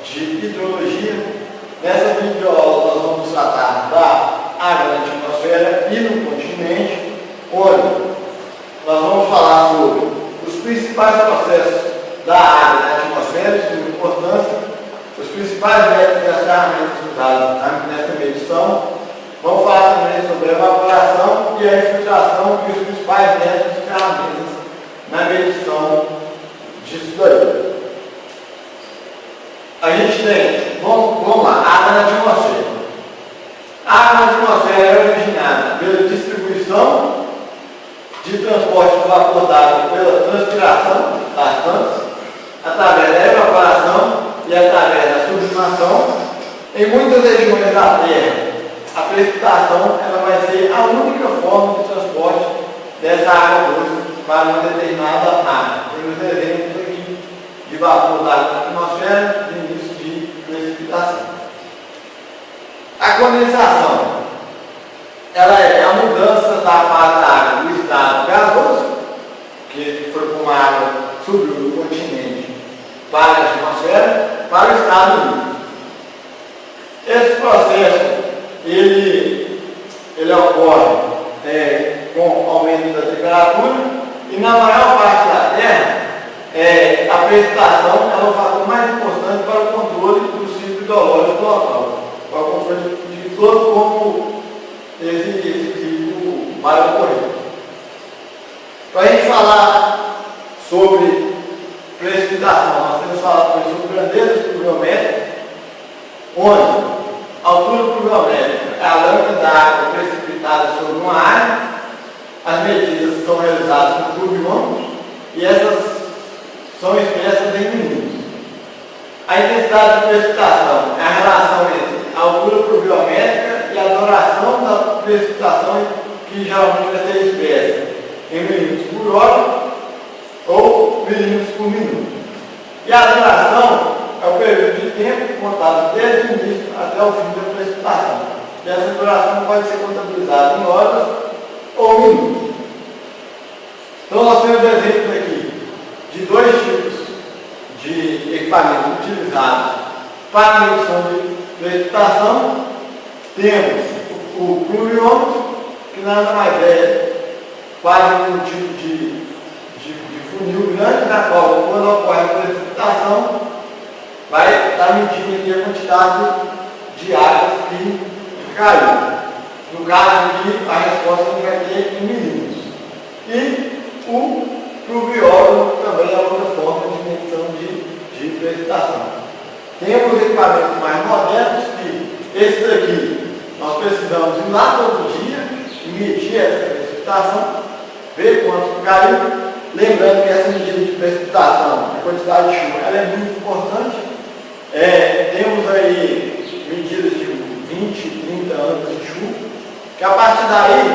de hidrologia. Nessa videoaula nós vamos tratar da água na atmosfera e no continente, onde nós vamos falar sobre os principais processos da água na atmosfera, de sua importância, os principais métodos e as ferramentas usadas nessa medição. Vamos falar também sobre a evaporação e a infiltração e os principais métodos e ferramentas na medição disso daí. A gente tem, vamos lá, água na atmosfera. A água na atmosfera é originada pela distribuição de transporte do vapor d'água pela transpiração das plantas, através da evaporação e através da sublimação. Em muitas regiões da Terra, a precipitação ela vai ser a única forma de transporte dessa água doce para uma determinada área. Temos exemplos aqui de vapor d'água na atmosfera e início de precipitação. A condensação ela é a mudança da fase da água do estado gasoso, que foi como a água subiu do continente para a atmosfera, para o estado líquido. Esse processo ele ocorre com aumento da temperatura e na maior parte da Terra a precipitação é o fator mais importante para o controle do ciclo hidrológico local, para o controle de todo como esse ciclo vai ocorrer. Para a gente falar sobre precipitação, nós temos falado sobre grandezas pluviométricas, onde a altura pluviométrica é a lâmina d'água precipitada sobre uma área. As medidas são realizadas com pluviômetros e essas são expressas em minutos. A intensidade de precipitação é a relação entre a altura pluviométrica e a duração da precipitação, que geralmente vai ser expressa em milímetros por hora ou milímetros por minuto. E a duração é o período de tempo contado desde o início até o fim da precipitação. E essa duração pode ser contabilizada em horas ou minutos. Então nós temos exemplos aqui de dois tipos de equipamentos utilizados para a medição de precipitação. Temos o pluviômetro, que nada mais é quase um tipo de funil grande, na qual, quando ocorre a precipitação, vai estar medindo aqui a quantidade de água que caiu. No caso aqui, a resposta vai ter em milímetros. E o pluviômetro também é outra forma de medição de precipitação. Temos equipamentos mais modernos que esse daqui nós precisamos ir lá todo dia e medir essa precipitação, ver quanto caiu. Lembrando que essa medida de precipitação, a quantidade de chuva, ela é muito importante. Temos aí medidas de 20, 30 anos de chuva, que a partir daí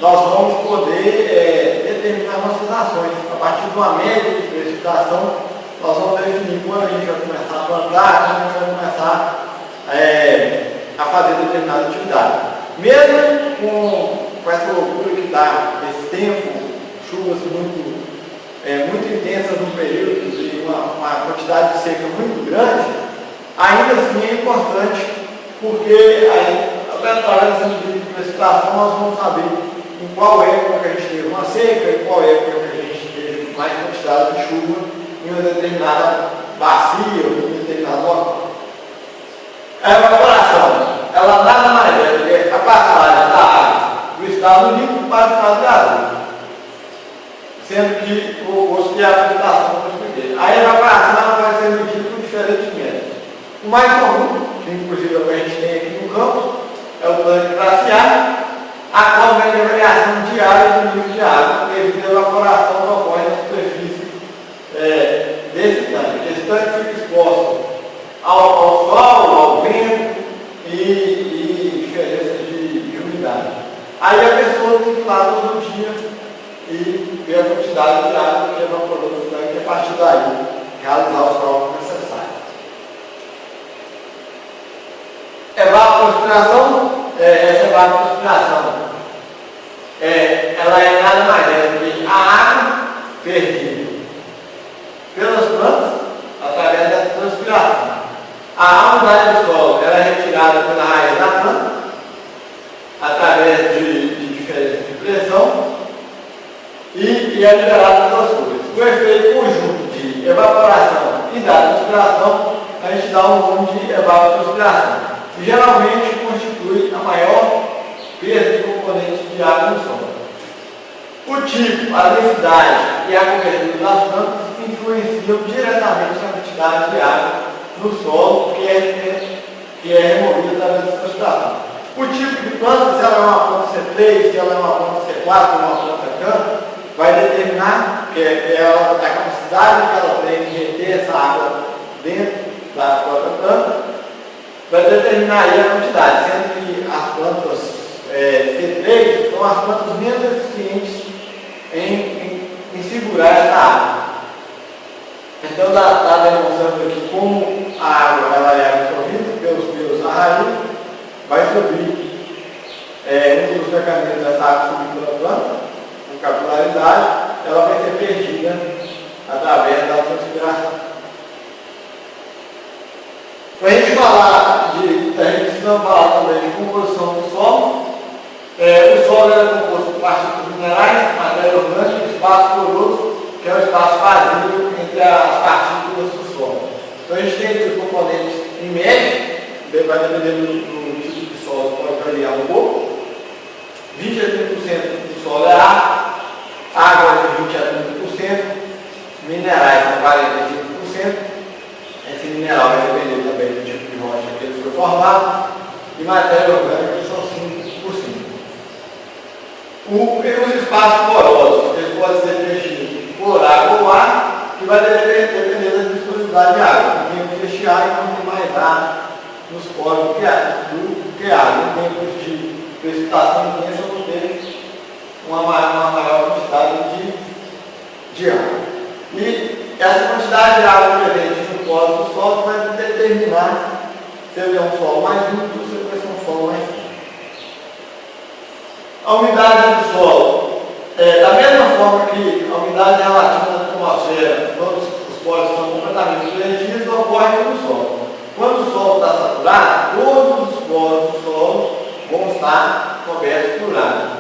nós vamos poder determinar nossas ações. A partir de uma média de precipitação, nós vamos definir quando a gente vai começar a plantar, quando a gente vai começar a fazer determinada atividade. Mesmo com essa loucura que dá esse tempo, chuvas muito intensas num período e uma quantidade de seca muito grande, ainda assim é importante, porque através dessa medida de precipitação nós vamos saber em qual época que a gente teve uma seca, em qual época que a gente teve mais quantidade de chuva em uma determinada bacia ou em um determinado local. A evaporação, ela nada mais é do que a passagem da água do estado líquido para o estado gasoso, sendo que o custo de aplicação do primeiro. A evaporação vai ser medida por diferentes métodos. O mais comum, que inclusive é o que a gente tem aqui no campo, é o tanque glaciar, a qual vem a variação diária do nível de água, devido à evaporação que ocorre na superfície desse tanque. Esse tanque fica exposto ao sol, ao vento e diferença de umidade. Aí a pessoa tem que ir lá todo dia e ver a quantidade de água que evaporou do tanque e a partir daí realizar os cálculos necessários. Evapotranspiração, essa evapotranspiração, ela é nada mais do que a água perdida pelas plantas através dessa transpiração. A umidade do solo ela é retirada pela raiz da planta, através de diferença de pressão, e é liberada pelas folhas. O efeito conjunto de evaporação e da transpiração, a gente dá um nome de evapotranspiração, que geralmente constitui a maior perda de componentes de água no solo. O tipo, a densidade e a cobertura das plantas influenciam diretamente na quantidade de água no solo que é removida através da transpiração. O tipo de planta, se ela é uma planta C3, se ela é uma planta C4, uma planta CAN, vai determinar a capacidade que ela tem de reter essa água dentro da própria planta, vai determinar aí a quantidade, sendo que as plantas C3 são as plantas menos eficientes em segurar essa água. Então está demonstrando aqui como a água ela é absorvida pelos arraios, vai subir. Um dos mecanismos dessa água subir pela planta, com capilaridade, ela vai ser perdida através da transpiração. Para a gente falar a gente precisa falar também de composição do solo. O solo é composto por partículas minerais, matéria orgânica, espaço poroso, que é o espaço vazio entre as partículas do solo. Então a gente tem aqui os componentes em média, vai depender do tipo de solo, pode variar um pouco. 20 a 30% do solo é água de 20 a 30%, minerais são 45%. Esse mineral vai depender também do tipo de rocha que ele foi formado, e matéria orgânica são 5%. Os espaços porosos, eles podem ser preenchidos por água ou ar, que vai depender da disponibilidade de água. Em tempos de estiagem, não tem mais água nos poros do que água. Em tempos de precipitação intensa, não tem uma maior quantidade de água. E essa quantidade de água presente no poro do solo vai determinar se ele é um solo mais úmido ou se ele vai ser um solo mais seco. A umidade do solo, da mesma forma que a umidade relativa da atmosfera, quando os poros estão completamente preenchidos, ocorre no solo. Quando o solo está saturado, todos os poros do solo vão estar cobertos por água.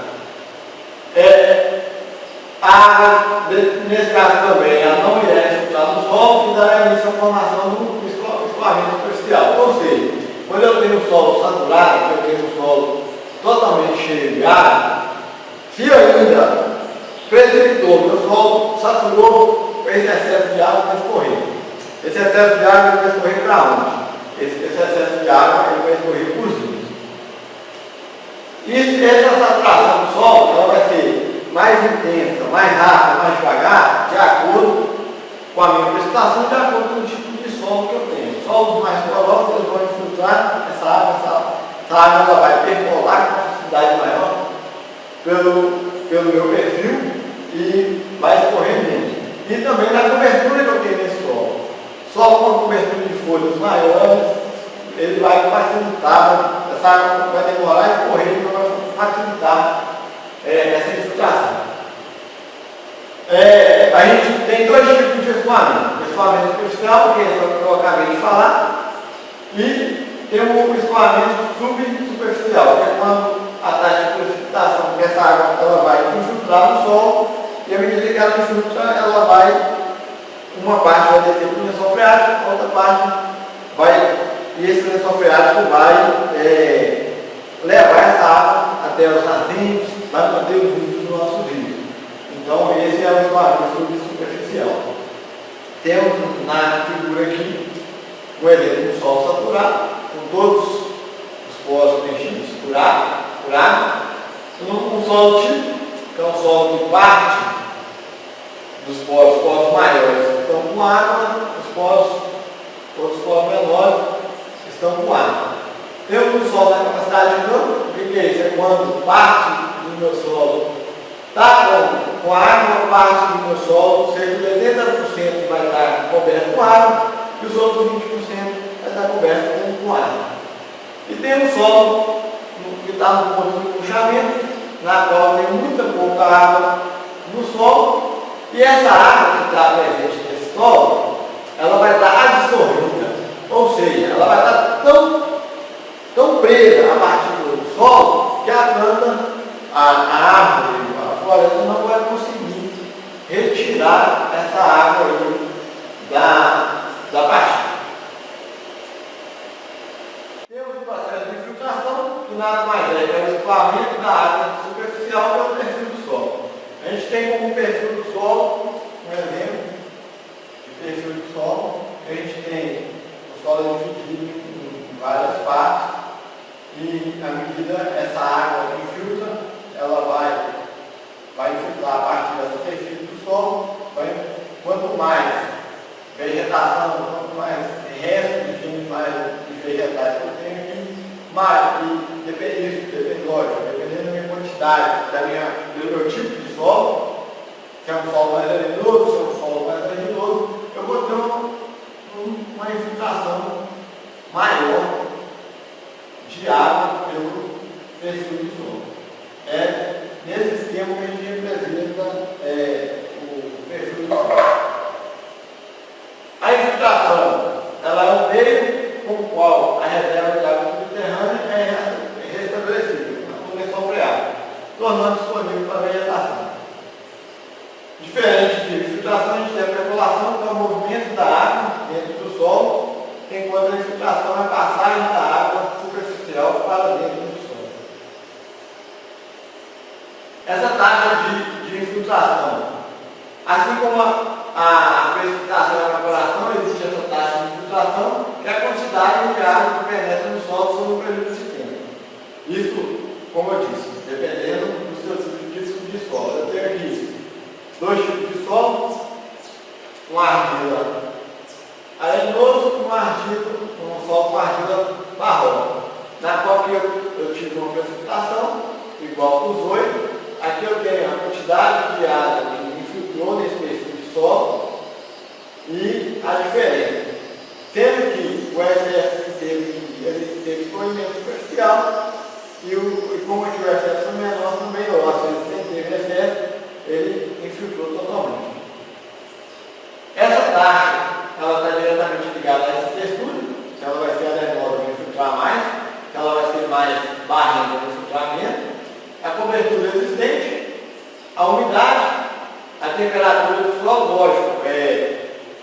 A água, nesse caso também, ela não irá infiltrar no solo e dará início à formação do escoamento superficial. Ou seja, quando eu tenho um solo saturado, eu tenho um solo totalmente cheio de água, se ainda precipitou, meu solo saturou, esse excesso de água vai escorrer. Esse excesso de água vai escorrer para onde? Esse excesso de água ele vai escorrer por cima. E essa saturação do solo ela vai ser mais intensa, mais rápida, mais devagar, de acordo com a minha precipitação, de acordo com o tipo de solo que eu tenho. Solos mais porosos eles vão infiltrar essa água ela vai percolar com facilidade maior pelo meu perfil e vai escorrer menos. E também na cobertura que eu tenho nesse solo. Solo com cobertura de folhas maiores, ele vai facilitar, essa água vai demorar a escorrer, então vai facilitar essa infiltração. A gente tem dois tipos de escoamento. O escoamento superficial, que é o que eu acabei de falar, e tem o escoamento subsuperficial, que é quando a taxa de precipitação, porque essa água ela vai infiltrar no solo, e à medida que ela infiltra, ela vai, uma parte vai descer para o lençol freático, a outra parte vai, e esse lençol freático vai levar essa água até os nascentes, vai manter os rios do nosso rio. Então esse é o escoamento subsuperficial. Temos na figura aqui um exemplo de um solo saturado, com todos os poros preenchidos por água. Um solo tipo, que é um solo que parte dos poros maiores estão com água, outros poros menores estão com água. Temos um solo na capacidade de campo. O que é isso? É quando parte do meu solo está com água, parte do meu solo, cerca de 80% vai estar coberto com água e os outros 20% vai estar coberto com água. E tem um solo que está no ponto de puxamento, na qual tem muita pouca água no solo, e essa água que está presente nesse solo, ela vai estar absorvida, ou seja, ela vai solo que a planta, a árvore, a floresta não vai conseguir retirar essa água aí da batida. Temos o processo de infiltração, que nada mais é que o escoamento da água superficial pelo perfil do solo. A gente tem como perfil do solo, um exemplo de perfil do solo, a gente tem o solo dividido em várias partes, e à medida essa água que infiltra, ela vai infiltrar a partir da superfície do solo. Quanto mais vegetação, quanto mais restos de animais e vegetais que eu tenho aqui, mais, e dependendo da minha quantidade, do meu tipo de solo, se é um solo mais arenoso, se é um solo mais argiloso, eu vou ter uma infiltração maior de água pelo perfil do solo. É nesse esquema que a gente representa o perfil do solo. A infiltração, ela é um meio com o qual a reserva de água subterrânea é restabelecida, a conexão freática, tornando disponível para a vegetação. Diferente de infiltração, a gente tem a percolação, que é o movimento da água dentro do solo, enquanto a infiltração é a passagem da água superficial para dentro do solo. Essa taxa de infiltração, assim como a precipitação e a evaporação, existe essa taxa de infiltração, que é a quantidade de água que penetra no solo sobre um período de tempo. Isso, como eu disse, dependendo do seu tipo de solo. Eu tenho aqui dois tipos de solo, uma argila arenoso e um solo com argila marrom, na qual que eu tive uma precipitação igual para os 8. Aqui eu tenho a quantidade de água que infiltrou nesse perfil de solo e a diferença. Sendo que o excesso que teve escoamento superficial e como aqui o excesso foi menor também, ou seja, se teve excesso, ele infiltrou totalmente. Essa taxa, ela está diretamente ligada a essa textura, se ela vai ser arenosa, vai infiltrar mais, se ela vai ser mais barrenta, vai infiltrar menos, a cobertura existente, a umidade, a temperatura do solo, lógico,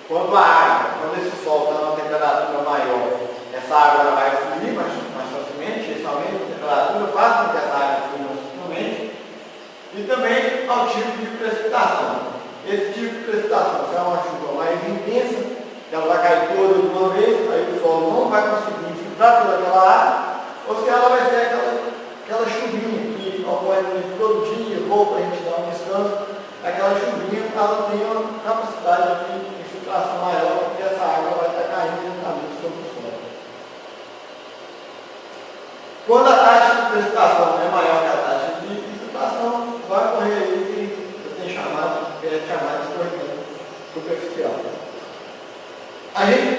quando a água, quando esse solo está numa temperatura maior, essa água vai fluir mais facilmente, esse aumento de temperatura faz com que essa água flua mais facilmente, e também ao tipo de precipitação. Esse tipo de precipitação, se é uma chuva mais intensa, que ela vai cair toda de uma vez, aí o solo não vai conseguir infiltrar toda aquela água, ou se ela vai ser aquela chuvinha que ocorre todo dia, pouco a gente dá um descanso, aquela chuvinha ela tem uma capacidade de infiltração maior, porque essa água vai estar caindo diretamente sobre o solo. Quando a taxa de precipitação é maior que a taxa de infiltração, vai ocorrer aí que eu tenho chamado de escorrimento superficial.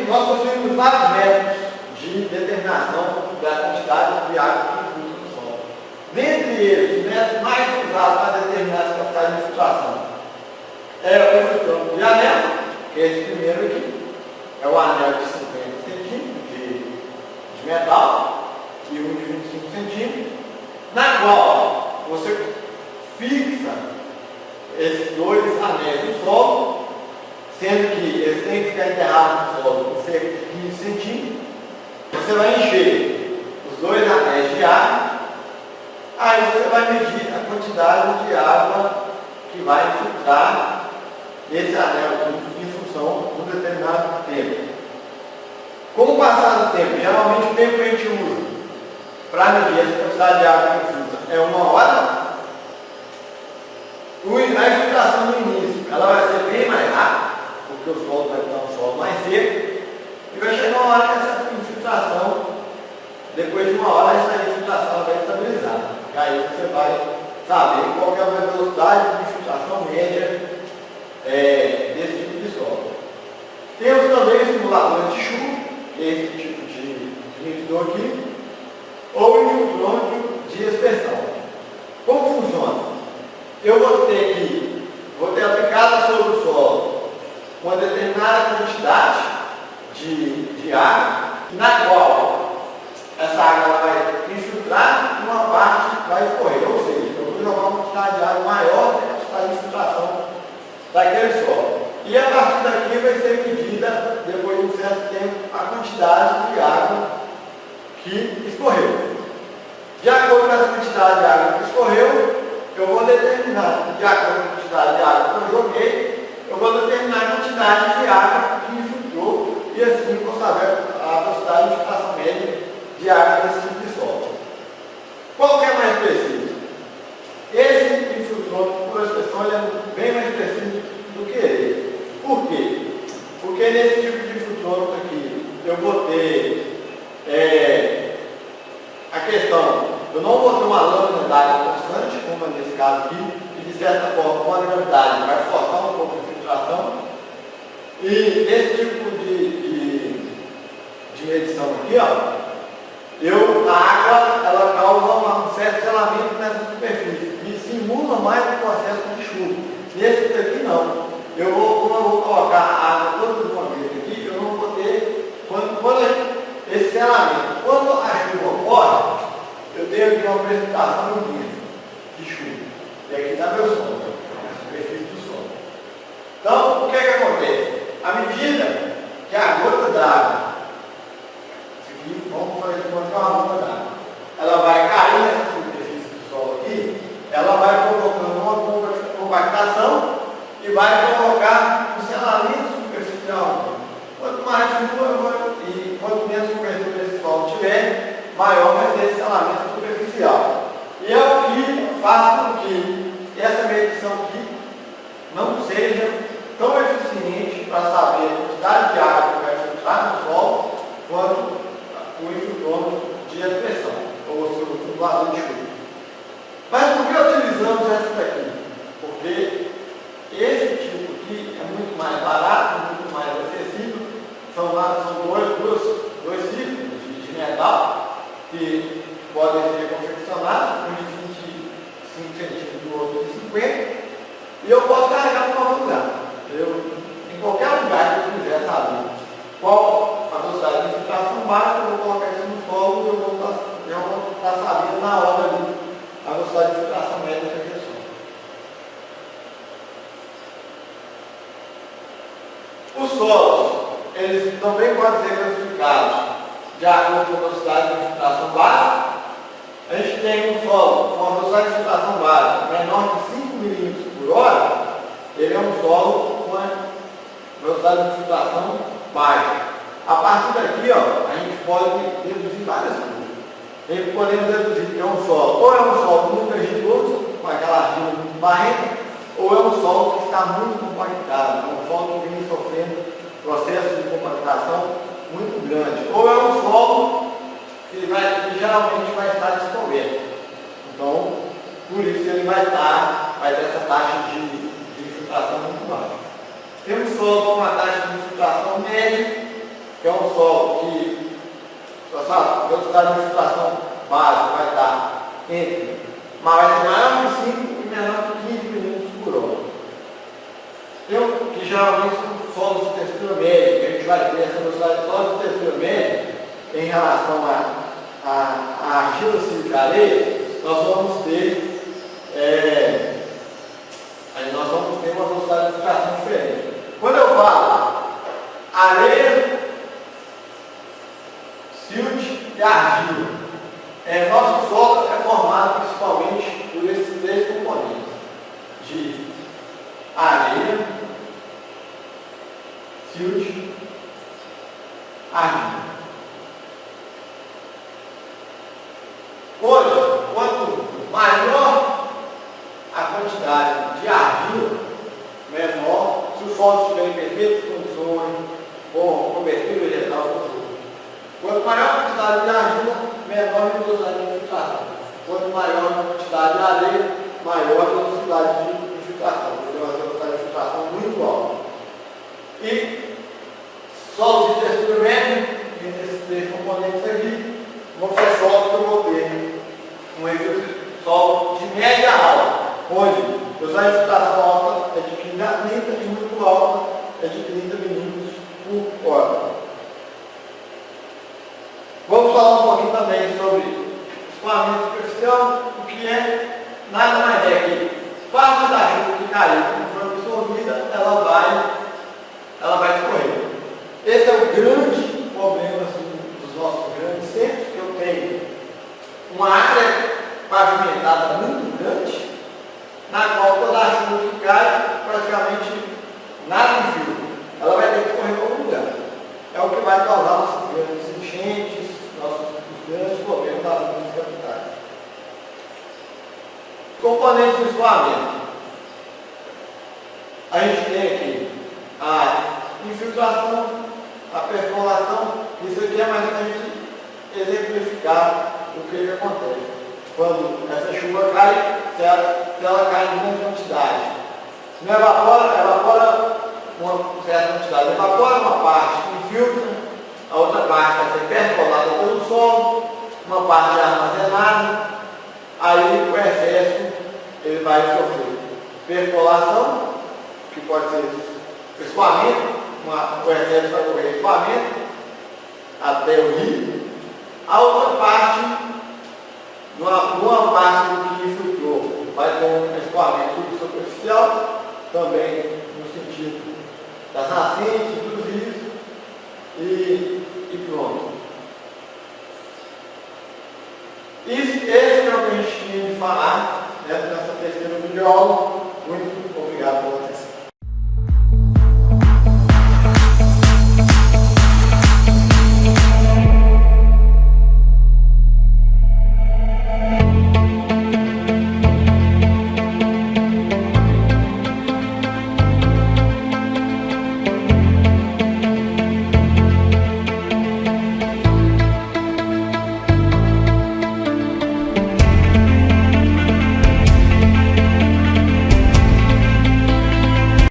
Nós possuímos vários métodos de determinação da quantidade de água que infiltra no solo. Dentre eles, o método mais usado para determinar essa quantidade de infiltração é o infiltrômetro de anel, que é esse primeiro aqui, é o anel de 50 centímetros de metal e um de 25 centímetros, na qual você fixa esses dois anéis no solo, sendo que eles têm que ficar enterrados no solo por cerca de 15 centímetros. Você vai encher os dois anéis de água, aí você vai medir a quantidade de água que vai infiltrar nesse anel em função de um determinado tempo. Com o passar do tempo, geralmente o tempo que a gente usa para medir essa quantidade de água que infiltra é 1 hora, a infiltração no início ela vai ser bem mais rápida, porque o solo vai estar um solo mais seco, e vai chegar uma hora que essa infiltração, depois de 1 hora, essa infiltração vai estabilizar. E aí você vai saber qual é a velocidade de infiltração média desse tipo de solo. Temos também simuladores de chuva, esse tipo de medidor aqui, ou infiltrômetro de aspersão. Como funciona? Eu vou ter aplicado sobre o solo uma determinada quantidade de água, na qual essa água vai infiltrar uma parte daquele solo. E a partir daqui vai ser medida, depois de um certo tempo, a quantidade de água que escorreu. De acordo com essa quantidade de água que escorreu, eu vou determinar, de acordo com a quantidade de água que eu joguei, eu vou determinar a quantidade de água que infiltrou e assim vou saber a velocidade de infiltração média de água desse tipo de solo. Qual que é mais preciso? Esse infiltrômetro, por expressão, ele é bem mais preciso do que esse. Por quê? Porque nesse tipo de infiltrômetro aqui, eu vou ter a questão, eu não vou ter uma lâmina d'água constante, como é nesse caso aqui, e de certa forma, com a gravidade vai forçar um pouco a infiltração. E esse tipo de medição aqui, ó, a água ela causa um certo selamento nessa superfície e simula mais o processo de chuva. Nesse daqui não. Como eu vou colocar a água toda de uma vez aqui, eu não vou ter esse selamento. Quando a chuva ocorre, eu tenho aqui uma precipitação imensa de chuva. E aqui está meu solo, a superfície do solo. Então, o que é que acontece? À medida que a gota d'água, vamos fazer de conta que é uma gota d'água, ela vai cair nessa superfície do solo aqui, ela vai provocando uma compactação e vai provocar um selamento superficial. Quanto mais chuva e quanto menos cobertura esse solo tiver, maior vai ser esse selamento superficial. E é o que faz com que essa medição aqui não seja tão eficiente para saber a quantidade de água que vai filtrar no solo quanto o infiltrômetro de expressão, ou o seu filtrador de chuva. Mas por que utilizamos essa daqui? Porque esse tipo aqui é muito mais barato, muito mais acessível. São dois ciclos de metal que podem ser confeccionados, um de 25 centímetros e o outro de 50, e eu posso carregar para qualquer lugar. Em qualquer lugar que eu quiser saber qual a velocidade de infiltração básica, eu vou colocar isso no solo e eu vou estar sabendo na hora ali a velocidade de infiltração média daquele solo. Os solos, eles também podem ser classificados de acordo com a velocidade de infiltração básica. A gente tem um solo com uma velocidade de infiltração básica menor que 5 milímetros por hora, ele é um solo com uma velocidade de infiltração baixa. A partir daqui, ó, a gente pode deduzir várias coisas. A gente podemos deduzir que é um solo, ou é um solo muito argiloso, com aquela argila muito barrenta, ou é um solo que está muito compactado, é um solo que vem sofrendo processo de compactação muito grande, ou é um solo que geralmente vai estar descoberto. Então, por isso ele vai ter essa taxa de infiltração muito baixa. Temos solo com uma taxa de infiltração média, que é um solo que a velocidade de infiltração básica vai estar entre maior que 5 e menor que 15 milímetros por hora. Que geralmente são solos de textura média, que a gente vai ter essa velocidade de solos de textura média em relação à argila silicareia, nós vamos ter uma velocidade de infiltração diferente. Quando eu falo areia, silt e argila, nosso solo é formado principalmente por esses três componentes, de areia, silt, argila. Hoje, quanto maior a quantidade de argila, menor, se o solo estiver em perfeitas condições, com cobertura vegetal, quanto maior a quantidade de argila, menor a velocidade de infiltração. Quanto maior a quantidade de areia, maior a velocidade de infiltração. Porque uma velocidade de infiltração muito alta. E solos de textura média, entre esses três componentes aqui, vão ser solos que eu vou ter um solo de média alta, onde a velocidade de infiltração alta é de 15 a 30 e muito alta é de 30 milímetros por hora. Vamos falar um pouquinho também sobre escoamento superficial, o que é nada mais é que parte da chuva que caiu, quando foi absorvida, ela vai escorrer. Esse é o grande problema assim, dos nossos grandes centros, que eu tenho uma área pavimentada muito grande, na qual toda a chuva que cai, praticamente nada infiltra. Ela vai ter que correr para algum lugar. É o que vai causar nossas grandes enchentes, os grandes problemas das grandes capitais. Componentes do escoamento. A gente tem aqui a infiltração, a perfuração. Isso aqui é mais para a gente exemplificar o que acontece. Quando essa chuva cai, se ela cai em grande quantidade. Se não evapora uma certa quantidade, evapora uma parte, infiltra, a outra parte vai ser percolada pelo solo, uma parte é armazenada, aí o excesso ele vai sofrer percolação, que pode ser escoamento, o excesso vai correr escoamento até o rio, a outra parte, numa parte do que infiltrou, vai ter um escoamento superficial, também no sentido das nascentes, dos rios, e pronto. Esse é o que a gente tinha de falar nessa terceira videoaula.